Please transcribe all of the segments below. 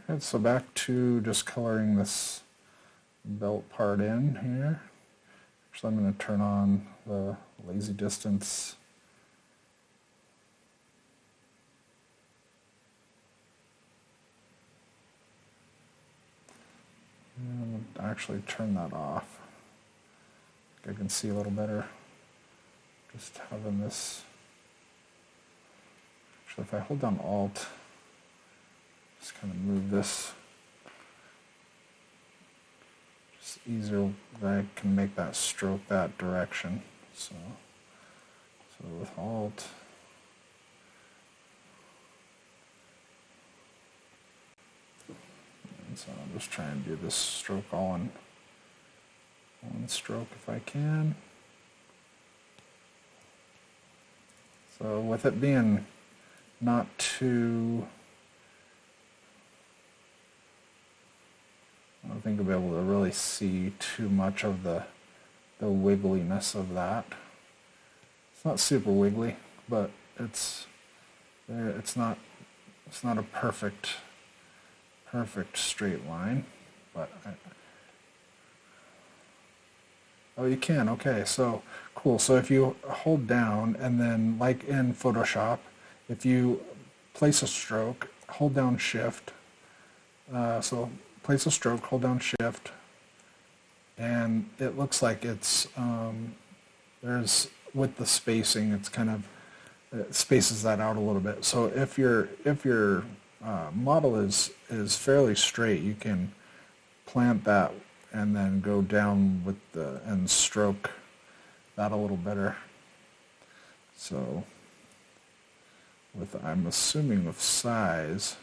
Okay, so back to just coloring this belt part in here. So I'm going to turn on the lazy distance. And actually turn that off. I can see a little better just having this. Actually, if I hold down Alt, just kind of move this. Just easier that I can make that stroke that direction. So with Alt, and so I'll just try and do this stroke all in one stroke if I can. So with it being not too, I don't think I'll be able to really see too much of the wiggliness of that. It's not super wiggly, but it's not a perfect straight line, but oh, you can. Okay, so cool. So if you hold down and then, like in Photoshop, if you place a stroke, hold down Shift. So place a stroke, hold down Shift, and it looks like it's there's, with the spacing, it's kind of, it spaces that out a little bit. So if your model is fairly straight, you can plant that and then go down with the, and stroke that a little better. So with, I'm assuming with size,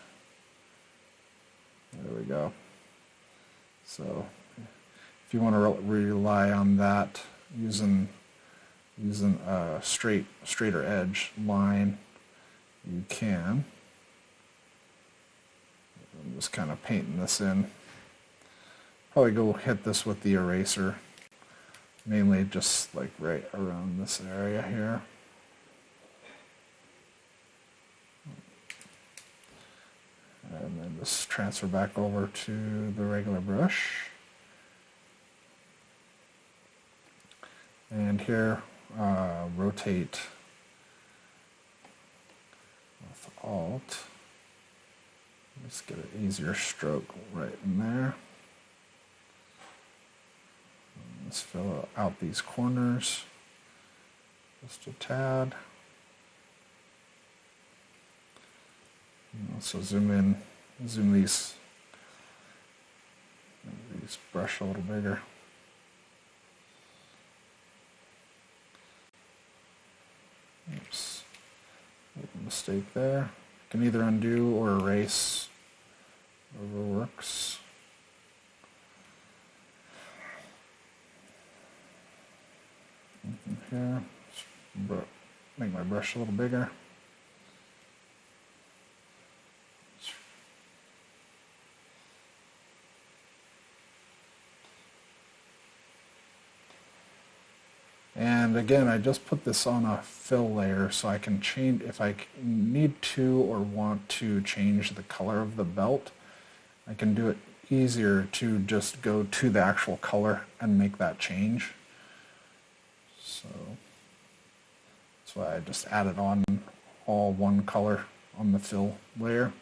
there we go. So if you want to rely on that using a straighter edge line, you can. I'm just kind of painting this in. Probably go hit this with the eraser, mainly just like right around this area here. And then just transfer back over to the regular brush. And here, rotate with Alt. Just get an easier stroke right in there. Let's fill out these corners just a tad. And also zoom these brush a little bigger. Oops, made a mistake there. You can either undo or erase, whatever works. Here, make my brush a little bigger. And again, I just put this on a fill layer so I can change, if I need to or want to change the color of the belt, I can do it easier to just go to the actual color and make that change. So that's why I just added on all one color on the fill layer.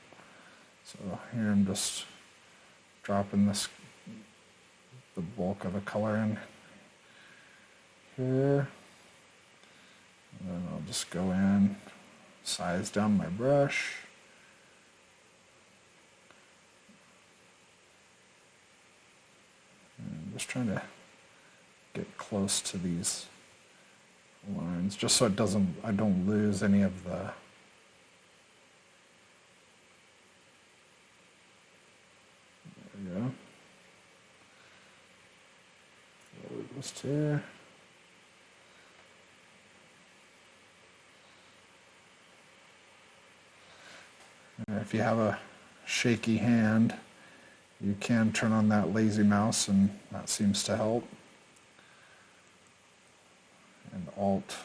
So here I'm just dropping the bulk of the color in here. And then I'll just go in, size down my brush. And I'm just trying to get close to these lines, just so I don't lose any of the, there we go. Just here. If you have a shaky hand, you can turn on that lazy mouse, and that seems to help. And Alt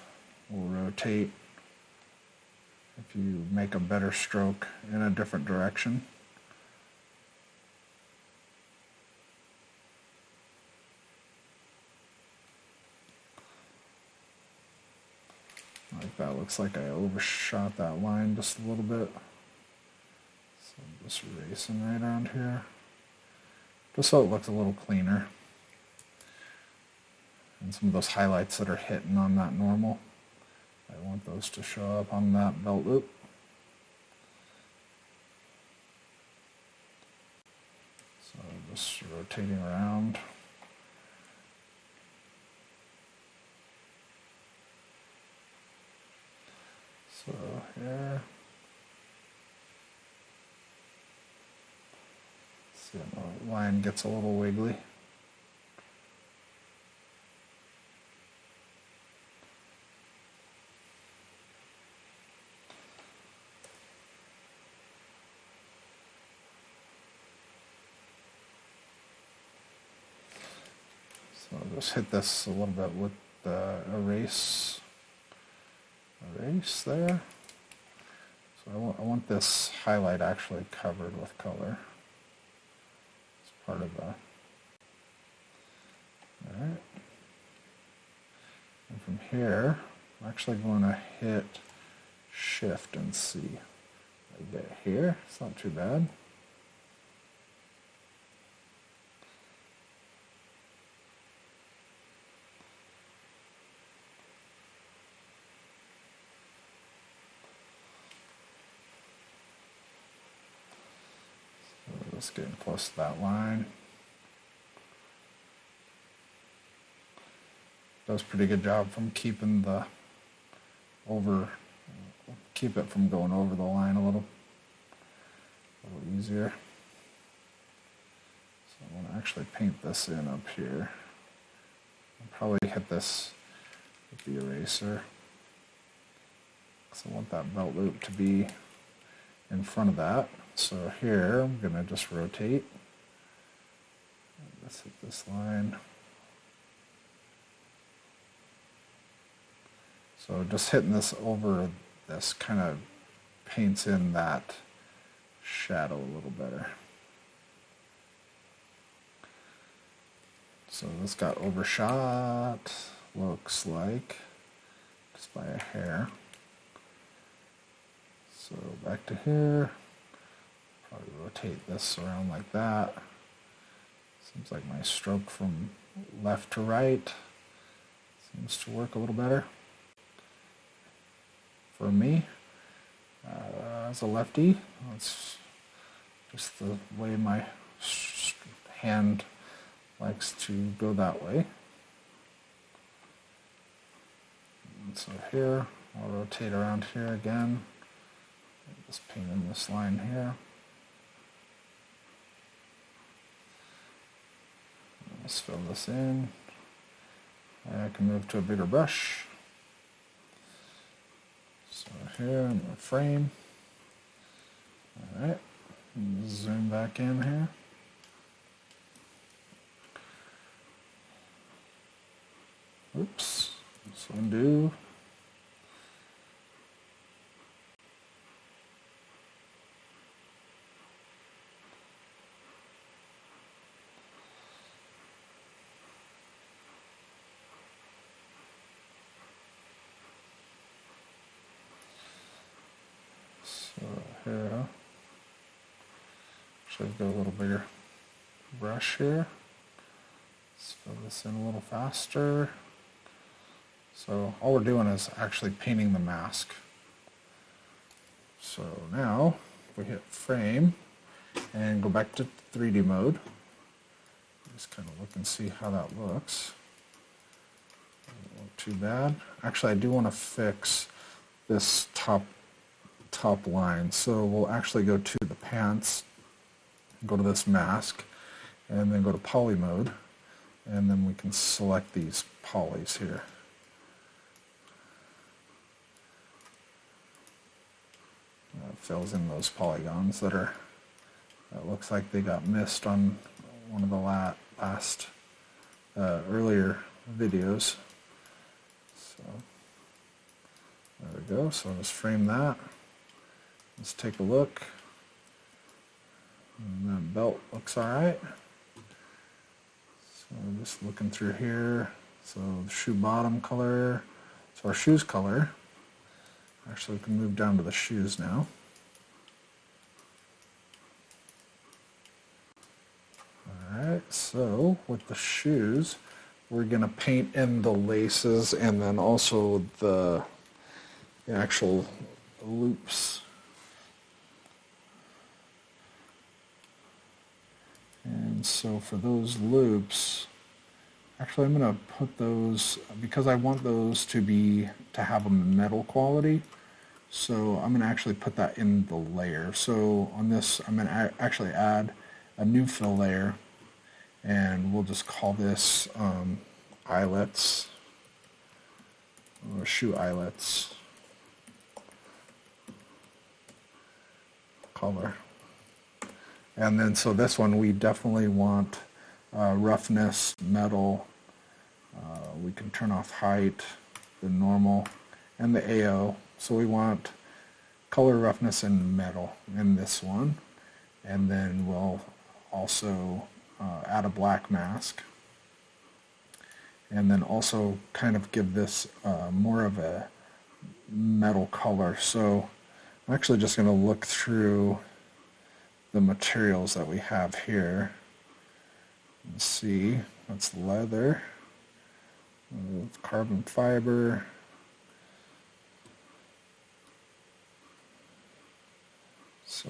will rotate if you make a better stroke in a different direction. Like that looks like I overshot that line just a little bit. So I'm just erasing right around here, just so it looks a little cleaner. And some of those highlights that are hitting on that normal, I want those to show up on that belt loop. So just rotating around. So here, see how the line gets a little wiggly. So I'll just hit this a little bit with the erase there. So I want this highlight actually covered with color. It's part of the, alright. And from here, I'm actually going to hit Shift and C. I get here, it's not too bad. Just getting close to that line. Does a pretty good job from keeping the keep it from going over the line a little easier. So I want to actually paint this in up here. I'll probably hit this with the eraser, because I want that belt loop to be in front of that. So here, I'm going to just rotate. Let's hit this line. So just hitting this over this kind of paints in that shadow a little better. So this got overshot, looks like, just by a hair. So back to here. Probably rotate this around like that. Seems like my stroke from left to right seems to work a little better for me. As a lefty, it's just the way my hand likes to go that way. And so here, I'll rotate around here again. Just paint in this line here. Let's fill this in. I can move to a bigger brush. So here in the frame. Alright, zoom back in here. Oops, let's undo. So here, actually go a little bigger brush here. Let's fill this in a little faster. So all we're doing is actually painting the mask. So now we hit frame and go back to 3D mode. Just kind of look and see how that looks. Doesn't look too bad. Actually, I do want to fix this top line. So we'll actually go to the pants, go to this mask, and then go to poly mode, and then we can select these polys here. Fills in those polygons that looks like they got missed on one of the last earlier videos. So there we go. So let's frame that. Let's take a look. And that belt looks alright. So just looking through here. So the shoe bottom color. So our shoes color Actually, we can move down to the shoes now. Alright, so with the shoes, we're going to paint in the laces and then also the actual loops. And so for those loops, actually I'm going to put those, because I want those to have a metal quality, so I'm going to actually put that in the layer. So on this, I'm going to actually add a new fill layer, and we'll just call this eyelets, or shoe eyelets color. And then so this one we definitely want roughness, metal. We can turn off height, the normal, and the AO. So we want color, roughness, and metal in this one. And then we'll also add a black mask. And then also kind of give this more of a metal color. So I'm actually just going to look through the materials that we have here and see. That's leather, carbon fiber, so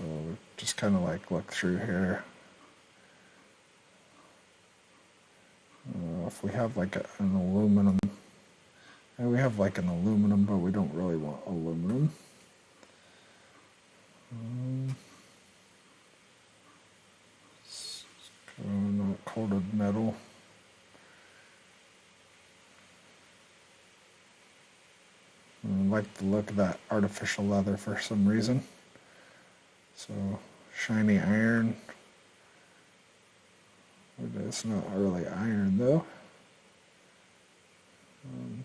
just kind of like look through here. If we have like an aluminum, and we have like an aluminum, but we don't really want aluminum. Not coated metal. I like the look of that artificial leather for some reason. So shiny iron. It's not really iron though.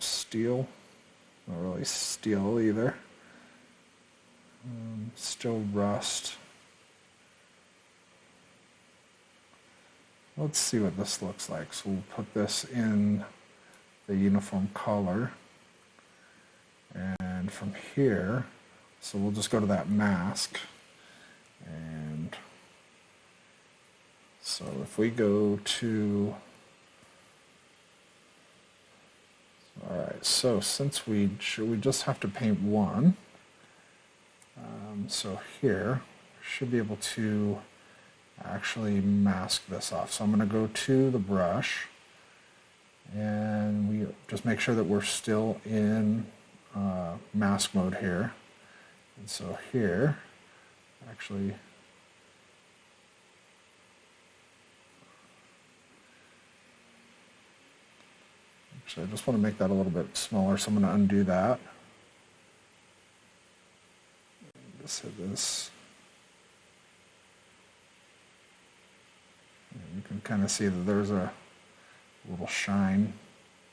Steel. Not really steel either. Still rust. Let's see what this looks like. So we'll put this in the uniform color. And from here, so we'll just go to that mask. And so if we go to, alright, so since we just have to paint one, so here, should be able to actually mask this off. So I'm going to go to the brush, and we just make sure that we're still in mask mode here. And so here, actually, I just want to make that a little bit smaller, so I'm going to undo that. Just hit this. And you can kind of see that there's a little shine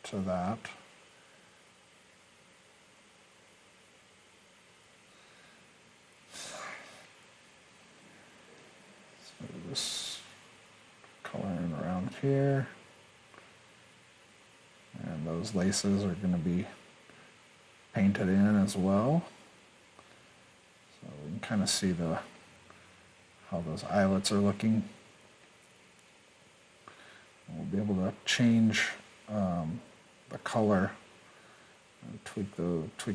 to that. So just coloring around here. And those laces are going to be painted in as well. So we can kind of see how those eyelets are looking. And we'll be able to change the color, and tweak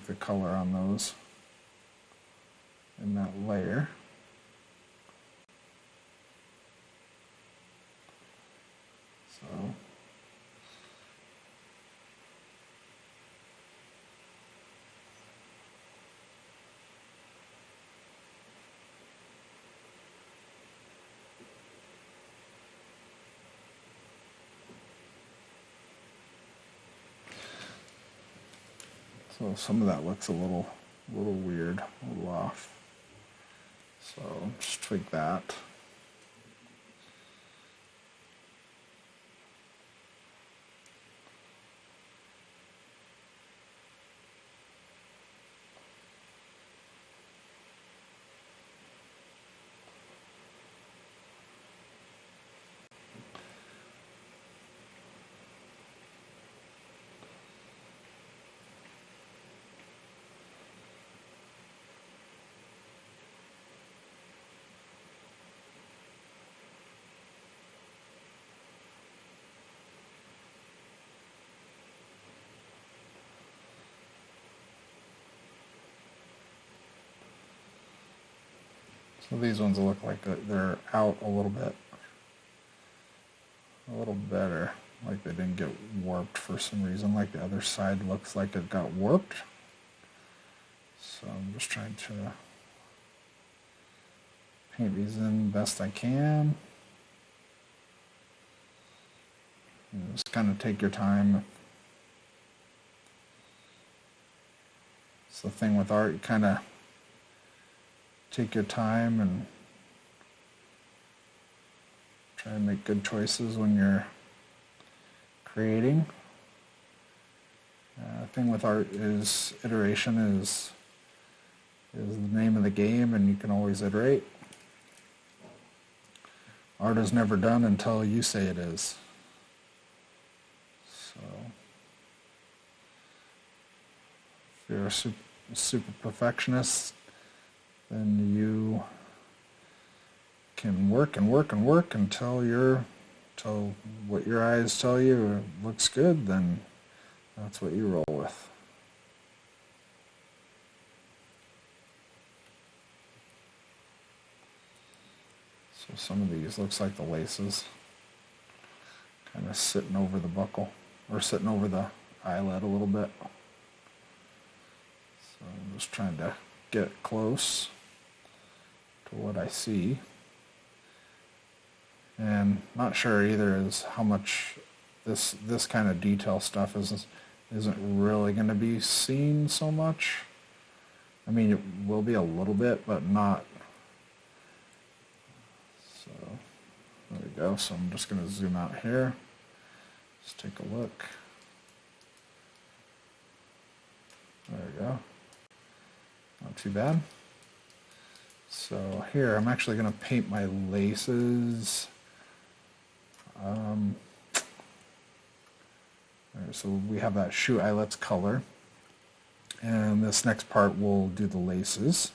the color on those in that layer. So some of that looks a little weird, a little off. So just tweak that. So these ones look like they're out a little better, like they didn't get warped for some reason, like the other side looks like it got warped. So I'm just trying to paint these in best I can. And just kind of take your time. It's the thing with art, you kind of take your time and try and make good choices when you're creating. The thing with art is iteration is the name of the game, and you can always iterate. Art is never done until you say it is. So if you're a super perfectionist, then you can work and work and work until what your eyes tell you looks good, then that's what you roll with. So some of these looks like the laces kind of sitting over the buckle, or sitting over the eyelet a little bit. So I'm just trying to get close to what I see. And not sure either is how much this kind of detail stuff isn't really going to be seen so much. I mean, it will be a little bit, but not. So there we go. So I'm just going to zoom out here. Let's take a look. There we go. Not too bad. So here I'm actually going to paint my laces. So we have that shoe eyelets color, and this next part we'll do the laces.